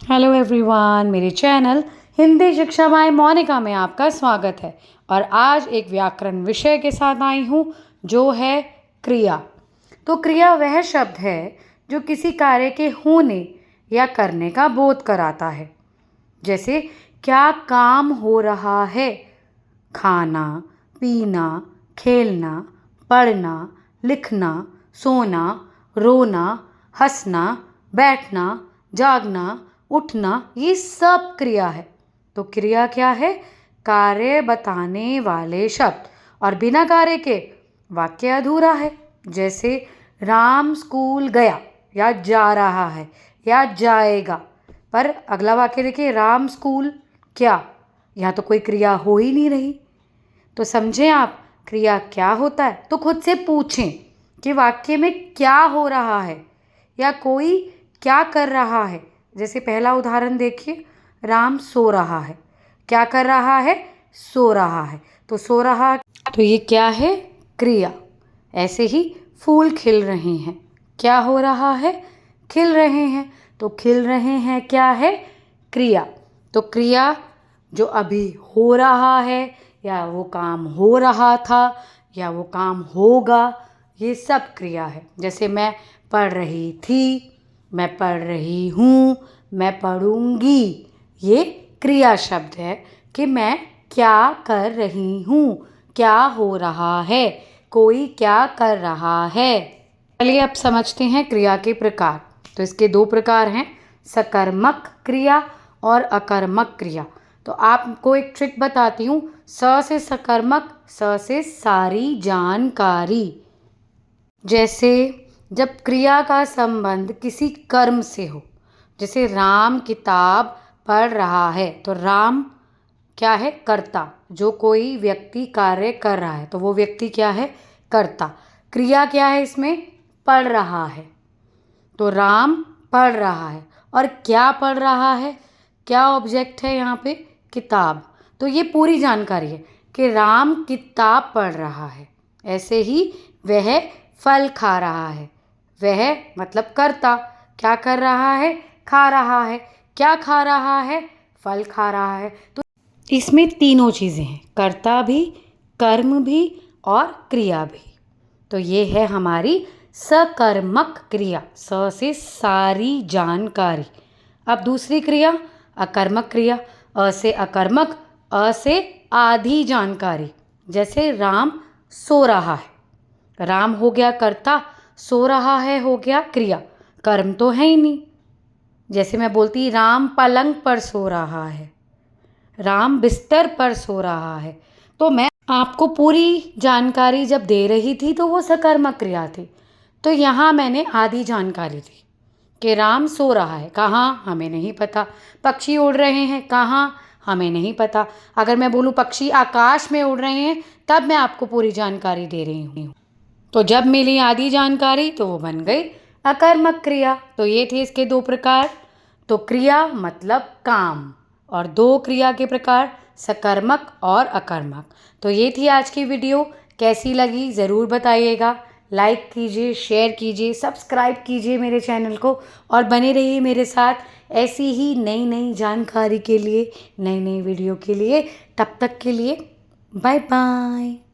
Hello everyone, मेरे channel Hindi शिक्षा bye Monika में आपका स्वागत है। और आज एक व्याकरण विषय के साथ आई हूँ जो है क्रिया। तो क्रिया वह शब्द है जो किसी कार्य के होने या करने का बोध कराता है। जैसे क्या काम हो रहा है, खाना, पीना, खेलना, पढ़ना, लिखना, सोना, रोना, हंसना, बैठना, जागना, उठना, ये सब क्रिया है। तो क्रिया क्या है? कार्य बताने वाले शब्द, और बिना कार्य के वाक्य अधूरा है। जैसे राम स्कूल गया या जा रहा है या जाएगा। पर अगला वाक्य देखिए, राम स्कूल क्या, यहाँ तो कोई क्रिया हो ही नहीं रही। तो समझें आप क्रिया क्या होता है, तो खुद से पूछें कि वाक्य में क्या हो रहा है या कोई क्या कर रहा है। जैसे पहला उदाहरण देखिए, राम सो रहा है। क्या कर रहा है? सो रहा है। तो सो रहा, तो ये क्या है? क्रिया। ऐसे ही फूल खिल रहे हैं। क्या हो रहा है? खिल रहे हैं। तो खिल रहे हैं क्या है? क्रिया। तो क्रिया जो अभी हो रहा है, या वो काम हो रहा था, या वो काम होगा, ये सब क्रिया है। जैसे मैं पढ़ रही थी, मैं पढ़ रही हूँ, मैं पढ़ूंगी। ये क्रिया शब्द है कि मैं क्या कर रही हूँ, क्या हो रहा है, कोई क्या कर रहा है। चलिए अब समझते हैं क्रिया के प्रकार। तो इसके दो प्रकार हैं, सकर्मक क्रिया और अकर्मक क्रिया। तो आपको एक ट्रिक बताती हूँ। स से सकर्मक, स से सारी जानकारी। जैसे जब क्रिया का संबंध किसी कर्म से हो, जैसे राम किताब पढ़ रहा है, तो राम क्या है? कर्ता। जो कोई व्यक्ति कार्य कर रहा है तो वो व्यक्ति क्या है? कर्ता। क्रिया क्या है इसमें? पढ़ रहा है। तो राम पढ़ रहा है। और क्या पढ़ रहा है? क्या ऑब्जेक्ट है यहाँ पे? किताब। तो ये पूरी जानकारी है कि राम किताब पढ़ रहा है। ऐसे ही वह फल खा रहा है। वह मतलब कर्ता क्या कर रहा है? खा रहा है। क्या खा रहा है? फल खा रहा है। तो इसमें तीनों चीज़ें हैं, कर्ता भी, कर्म भी और क्रिया भी। तो ये है हमारी सकर्मक क्रिया, स से सारी जानकारी। अब दूसरी क्रिया अकर्मक क्रिया, अ से अकर्मक, अ से आधी जानकारी। जैसे राम सो रहा है। राम हो गया कर्ता, सो रहा है हो गया क्रिया। कर्म तो है ही नहीं। जैसे मैं बोलती राम पलंग पर सो रहा है, राम बिस्तर पर सो रहा है। तो मैं आपको पूरी जानकारी जब दे रही थी तो वो सकर्मक क्रिया थी। तो यहाँ मैंने आधी जानकारी दी कि राम सो रहा है, कहाँ हमें नहीं पता। पक्षी उड़ रहे हैं, कहाँ हमें नहीं पता। अगर मैं बोलूँ पक्षी आकाश में उड़ रहे हैं, तब मैं आपको पूरी जानकारी दे रही हूँ। तो जब मिली आधी जानकारी तो वो बन गई अकर्मक क्रिया। तो ये थे इसके दो प्रकार। तो क्रिया मतलब काम, और दो क्रिया के प्रकार सकर्मक और अकर्मक। तो ये थी आज की वीडियो। कैसी लगी ज़रूर बताइएगा। लाइक कीजिए, शेयर कीजिए, सब्सक्राइब कीजिए मेरे चैनल को, और बने रहिए मेरे साथ ऐसी ही नई नई जानकारी के लिए, नई नई वीडियो के लिए। तब तक के लिए बाय बाय।